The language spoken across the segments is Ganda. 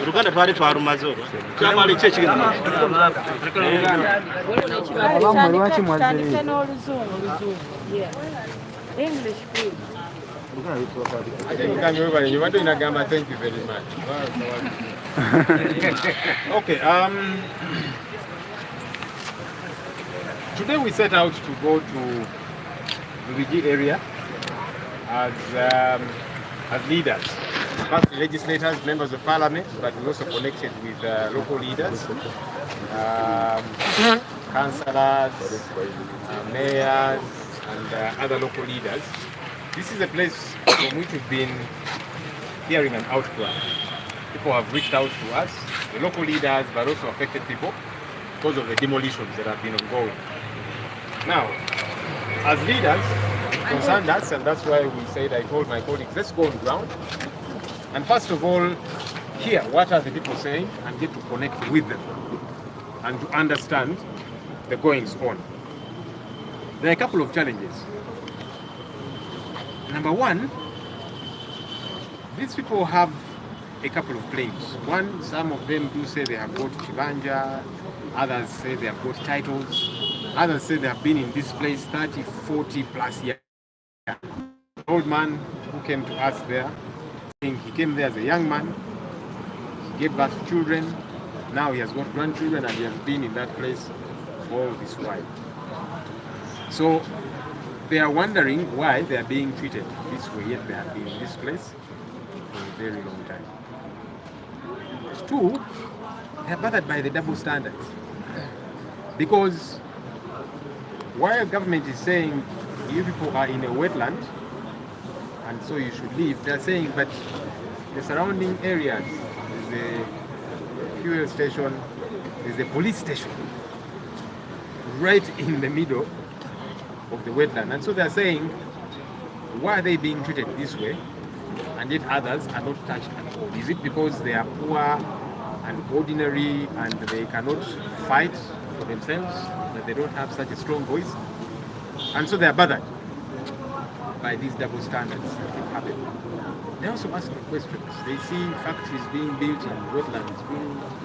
Uruganda twari twarumaze olwo kyamali kye kigenda abamwe lwaki mwazire English please. Thank you very much. Okay, today we set out to go to the Rigi area as leaders, first legislators, members of parliament, but we also connected with local leaders, councillors, mayors, and other local leaders. This is a place from which we've been hearing an outcry. People have reached out to us, the local leaders, but also affected people because of the demolitions that have been ongoing. Now, as leaders, it concerned us, and that's why we said, I told my colleagues, let's go on ground. And first of all, hear what are the people saying and get to connect with them and to understand the goings on. There are a couple of challenges. Number one, these people have a couple of claims. One, some of them do say they have got Chibanja, others say they have got titles, others say they have been in this place 30, 40 plus years. An old man who came to us there, saying he came there as a young man, he gave birth to children, now he has got grandchildren and he has been in that place all this while. So they are wondering why they are being treated this way, yet they have been in this place for a very long time. Two, they are bothered by the double standards. Because while government is saying you people are in a wetland and so you should leave, they are saying but the surrounding areas, there's a fuel station, there's a police station right in the middle of the wetland, and so they are saying why are they being treated this way and yet others are not touched at all? Is it because they are poor and ordinary and they cannot fight for themselves, that they don't have such a strong voice? And so they are bothered by these double standards that keep happening. They also ask questions. They see factories being built in wetlands,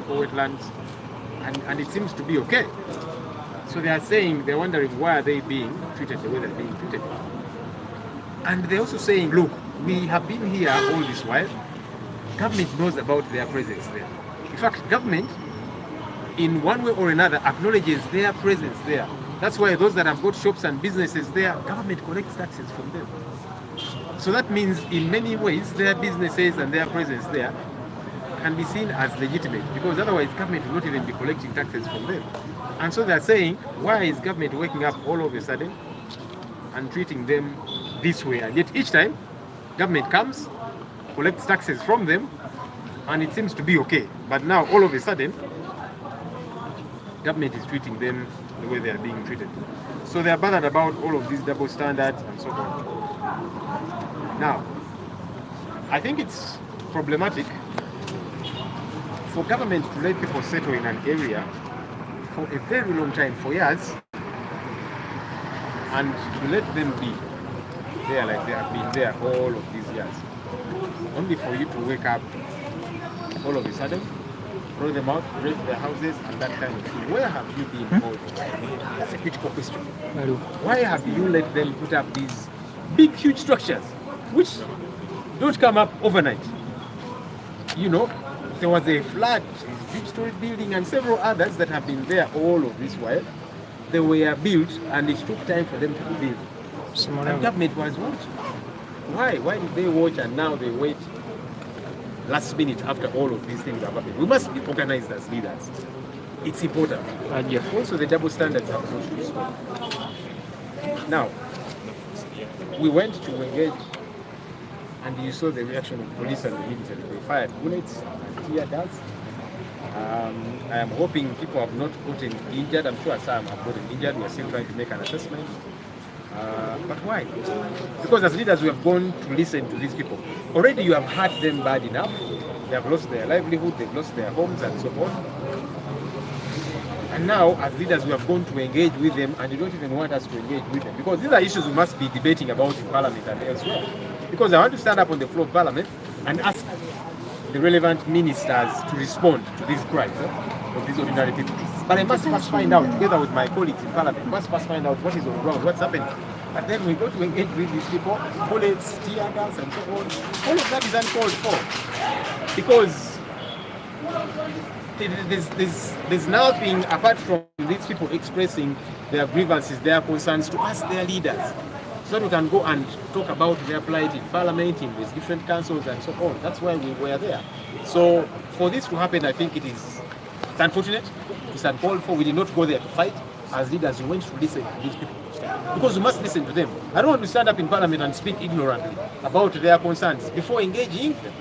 wetlands, and it seems to be okay. So they are saying, they're wondering why are they being treated the way they're being treated. And they're also saying, look, we have been here all this while. Government knows about their presence there. In fact, government, in one way or another, acknowledges their presence there. That's why those that have got shops and businesses there, government collects taxes from them. So that means in many ways, their businesses and their presence there can be seen as legitimate, because otherwise government will not even be collecting taxes from them. And so they're saying, why is government waking up all of a sudden and treating them this way? And yet each time, government comes, collects taxes from them, and it seems to be okay. But now, all of a sudden, government is treating them the way they are being treated. So they are bothered about all of these double standards and so on. Now, I think it's problematic for government to let people settle in an area for a very long time, for years, and to let them be there like they have been there all of these years, only for you to wake up all of a sudden, throw them out, break their houses, and that kind of thing. Where have you been all the time? That's a critical question. Why have you let them put up these big, huge structures, which don't come up overnight? You know, there was a flat, big-story building, and several others that have been there all of this while. They were built, and it took time for them to be built. And government was watching. Why? Why did they watch and now they wait last minute after all of these things have happened? We must be organized as leaders. It's important. Also, the double standards are also. Now, we went to engage, and you saw the reaction of police and the military. They fired bullets and tear gas. I am hoping people have not gotten injured. I'm sure some have gotten injured. We are still trying to make an assessment. But why? Because as leaders, we have gone to listen to these people. Already you have hurt them bad enough. They have lost their livelihood, they've lost their homes and so on. And now, as leaders, we have gone to engage with them, and you don't even want us to engage with them. Because these are issues we must be debating about in Parliament and elsewhere. Because I want to stand up on the floor of Parliament and ask, the relevant ministers to respond to these cries of these ordinary people. But I must first find out, together with my colleagues in Parliament, must first find out what is on ground, what's happening. And then we go to engage with these people, bullets, tear gas, and so on. All of that is uncalled for. Because there's nothing apart from these people expressing their grievances, their concerns to us, their leaders. So that we can go and talk about their plight in Parliament, in these different councils, and so on. That's why we were there. So for this to happen, I think it's unfortunate. It's uncalled for. We did not go there to fight. As leaders, we went to listen to these people. Because we must listen to them. I don't want to stand up in Parliament and speak ignorantly about their concerns before engaging them.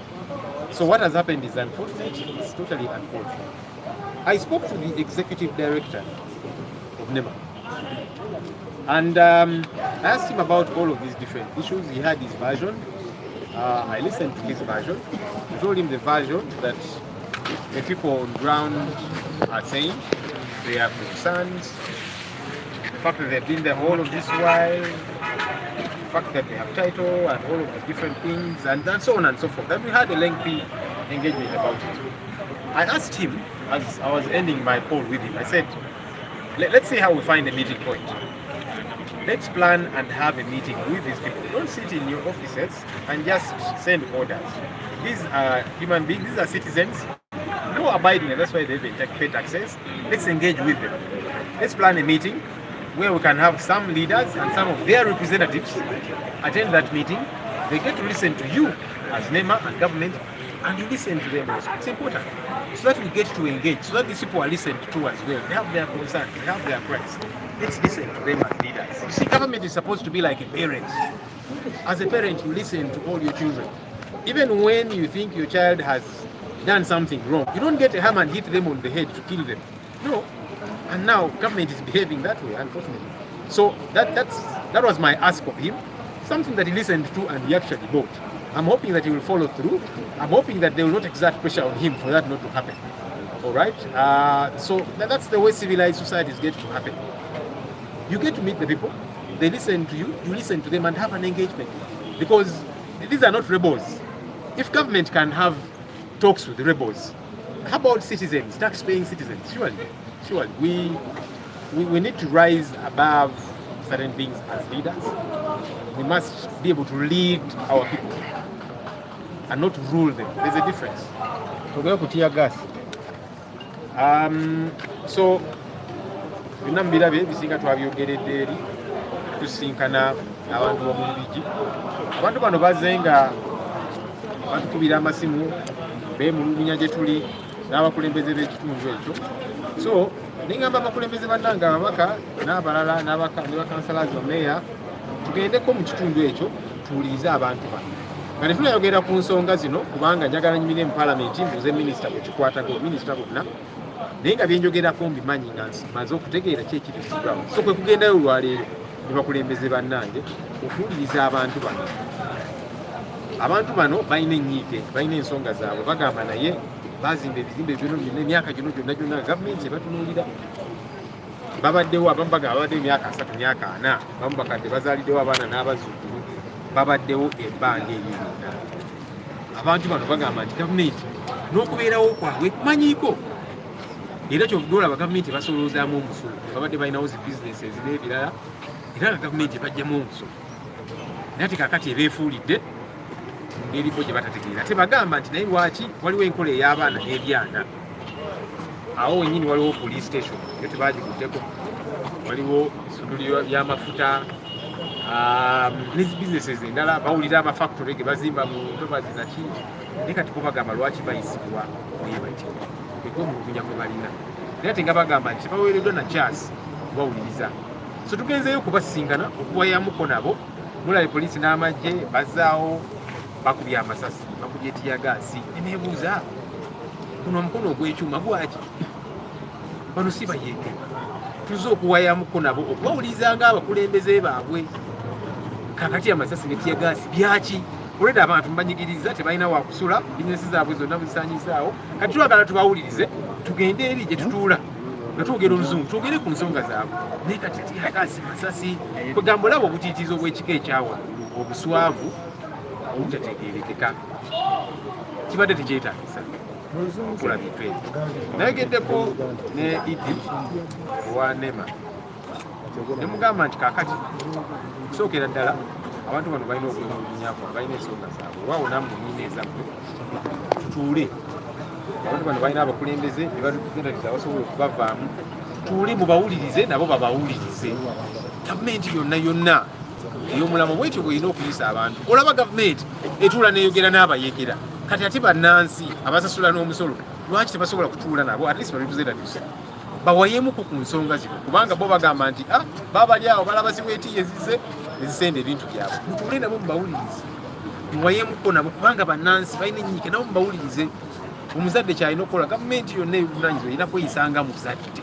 So what has happened is unfortunate. It's totally uncalled for. I spoke to the executive director of NEMA. And I asked him about all of these different issues. He had his version. I listened to his version. I told him the version that the people on ground are saying. They have concerns. The fact that they've been there all of this while. The fact that they have title and all of the different things and so on and so forth. And we had a lengthy engagement about it. I asked him, as I was ending my call with him, I said, let's see how we find a meeting point. Let's plan and have a meeting with these people. Don't sit in your offices and just send orders. These are human beings, these are citizens. No abiding, and that's why they pay taxes. Let's engage with them. Let's plan a meeting where we can have some leaders and some of their representatives attend that meeting. They get to listen to you as NEMA and government, and you listen to them also. It's important. So that we get to engage, so that these people are listened to as well. They have their concerns, they have their cries. Let's listen to them as leaders. You see, government is supposed to be like a parent. As a parent, you listen to all your children. Even when you think your child has done something wrong, you don't get a hammer and hit them on the head to kill them. No. And now government is behaving that way, unfortunately. So that was my ask of him. Something that he listened to and he actually bought. I'm hoping that he will follow through. I'm hoping that they will not exert pressure on him for that not to happen. All right? So that's the way civilized societies get to happen. You get to meet the people, they listen to you, you listen to them and have an engagement. Because these are not rebels. If government can have talks with the rebels, how about citizens, tax-paying citizens? Surely. We need to rise above certain things as leaders. We must be able to lead our people and not rule them. There's a difference. We're going to tear gas. So byonna mubirabe bisinga twabyogeredde eri tusinkana abantu b'omubiji. Abantu bano bazenga batukubira amasimu beemulugunya gye tuli n'abakulembeze b'ekitundu ekyo. So ningamba abakulembeze bannanga ababaka n'abalala ne bakansalazi bameeya tugendeko mu kitundu ekyo tuwulirize abantu bano. Nga ne tunayogera ku nsonga zino kubanga njagala nyimire mu palamenti mbuuze minisita bwe kikwatako minisita bonna. Naye nga byenjogerako mbimanyi nga maze okutegeera ki ekirizibwawo. So kwe kugendayo olwaleero ne bakulembeze bannange okuwuliriza abantu bano. Abantu bano balina ennyiike, balina ensonga zaabwe, bagamba naye bazimba ebizimbe byonna emyaka gino gyonna gavumenti ebatunuulira. Babaddewo abamu bagamba babaddewo emyaka 3, myaka 4, abamu bakadde bazaaliddewo abaana n'abazzukulu, babaddewo ebbanga eryonna. Abantu bano bagamba nti gavumenti n'okubeerawo kwabwe kumanyiiko. Era ky'olaba gavumenti basolozaamu omusolo. Babadde balinawo zi bizineesi n'ebirala, era nga gavumenti bajjamu omusolo. Naye ate kaakati ebeefuulidde ng'eriko gye batategeera. Tebagamba nti naye lwaki waliwo enkola ey'abaana n'ebyana. Awo wennyini waliwo police station yo tebagikuddeko. Waliwo essundiro ly'amafuta n'ezi bizineesi endala, bawulira amafactory ge bazimba mu ntobazi naki. Naye kati bo bagamba lwaki bayisibwa naye batyo. Omulugunya kwe balina. Naye ate nga bagamba nti tebaweereddwa na chance kubawuliriza. So tugenzeyo kubasisinkana okuwayamuko nabo. Mulabe poliisi n'amagye bazaawo bakubye amasasi, bakubye tiyagaasi. Ne neebuuza guno omukono ogw'ekyuma gwaki? Bano si bayeeke. Tuze okuwayamuko nabo okubawuliriza ng'abakulembeze baabwe. Kaakati amasasi ne tiyagaasi byaki? Oleda abantu mbanyigiriza tebalina wa kusula, bizinesi zaabwe zonna muzisaanyizaawo. Kati twagala tubawulirize, tugende eri gye tutuula. Nga twogera oluzungu, twogere ku nsonga zaabwe. Naye kati tiyagaasi, masasi, kwegamba olaba obutiitiizo bw'ekika ekyawaggulu, obuswavu obutategeerekeka. kibadde tekyetaagisa okula bintu ebyo. Nayogeddeko ne Idi owa NEMA ne mugamba nti kaakati okusookera ddala abantu bano balina okwemulugunyako, balina ensonga zaabwe, olwawo namwe mwine ezammwe tutuule. Abantu bano balina abakulembeze ne barepresentatives abasobola okubavaamu, tuule mubawulirize nabo babawulirize. Gavumenti yonna ey'omulamu bwetyo bw'erina okuyisa abantu. Olaba gavumenti etuula n'eyogera n'abayegera, kati ate bannansi abasasula n'omusolo lwaki tebasobola kutuula nabo at least barepresentatives bawayemuko ku nsonga zino, kubanga bo bagamba nti babali awo balaba ziweeti ezisenda ebintu byabwe. Mutuule nabo mubawulirize, muwayemuko nabo kubanga bannansi balina enyiike, nabo mubawulirize. Omuzadde kyalina okukola, gavumenti yonna ebuvunaanyizibwa erina kweyisanga muzadde.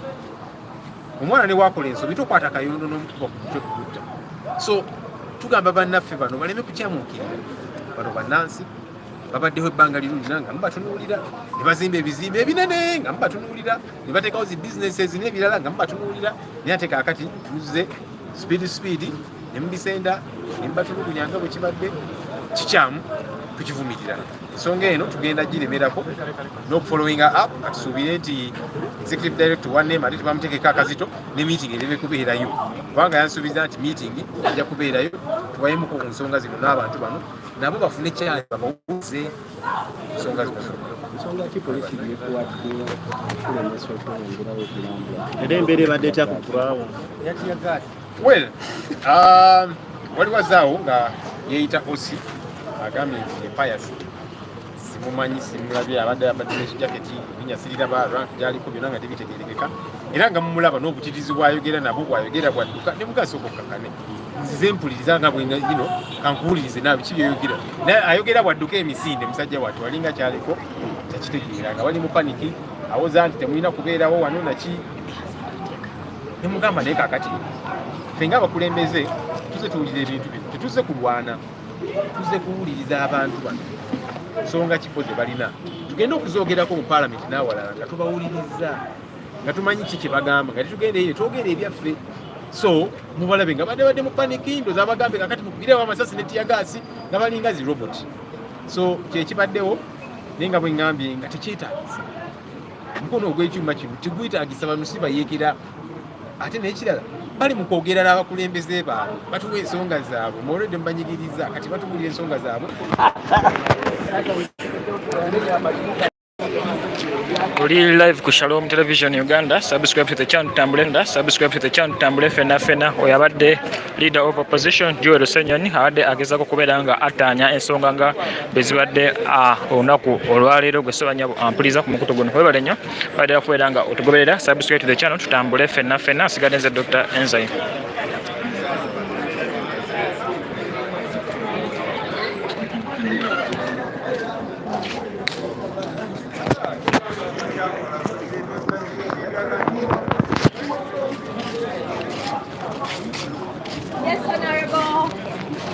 Omwana ne waakola ensobi tokwata kayondo n'omukuba ku mutwe kugutta. So tugamba bannaffe bano baleme kukyamuukirira. Bano bannansi babaddeho ebbanga lirungi nga mubatunuulira, ne bazimba ebizimbe ebinene nga mubatunuulira, ne bateekawo zi businesses n'ebirala nga mubatunuulira, naye ate kaakati tuzze speedi ne mubisenda ne mubatulugunya nga bwe kibadde kikyamu tukivumirira. Ensonga eno tugenda giremerako n'okufollowinga up, katusuubire nti executive director wa NEMA ate tebamuteekeko akazito ne meeting ereme kubeerayo, kubanga yansuubiza nti meeting ejja kubeerayo, tubayemuko ku nsonga zino n'abantu bano nabo bafune kyali babawulize ensonga zino. Ensonga ki poliisi yeekuwaatira okulemesa okwongerawo okulambula? Era embeera ebadde etya kugwawo? Well, wali wazaawo nga yeeyita OC agambye nti epayasi simumanyi simulabye, abadde n'ekijaketi binyasirira rank gyaliko byonna nga tebitegeerekeka, era nga mumulaba n'obutirizi bwayogera nabwo bwayogera bwadduka ne mugasooka okkakane nzize mpuliriza nga bwenga ino kankuwulirize naawe biki byoyogera, naye ayogera bwadduka emisinde musajja wattu walinga kyaleko takitegeera nga bali mu paniki awoza nti temulina kubeerawo wano naki. Ne mugamba naye kaakati ffe ng'abakulembeze tuze tuwulira ebintu bino, tetuze kulwana, tuze kuwuliriza abantu bano nsonga kifo ze balina, tugende okuzoogerako mu paalamenti n'awalala nga tubawuliriza, nga tumanyi ki kye bagamba, nga tetugende eyo twogere ebyaffe. So mubalabe nga badde mu paniki, ndoza abagambe kakati mukubirewo amasasi ne tiyagaasi nga balinga zi robot. So kyekibaddewo naye nga bwe ŋŋambye nga tekyetaagisa omukono ogw'ekyuma kino tigwetaagisa bano si bayeekera. Ate n'ekirala bali mu kwogera n'abakulembeze baabwe batuwa ensonga zaabwe, mwolwedde mubanyigiriza kati batuwulira ensonga zaabwe. Oli live ku Shalom Television Uganda. Subscribe to the channel Tambulenda. Subscribe to the channel Tambule Fena. Oyabadde leader of opposition Joel Ssenyonyi abadde agezaako kubeera nga ataanya ensonga nga bezibadde olunaku olwaleero gwe Ssenyonyi ampuliza ku mukutu guno. Webale nnyo badde kubeera nga otugoberera. Subscribe to the channel Tambule Fena. Sigadde nze Dr. Enzayi. Yes, Honorable.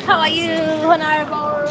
How are you, Honorable?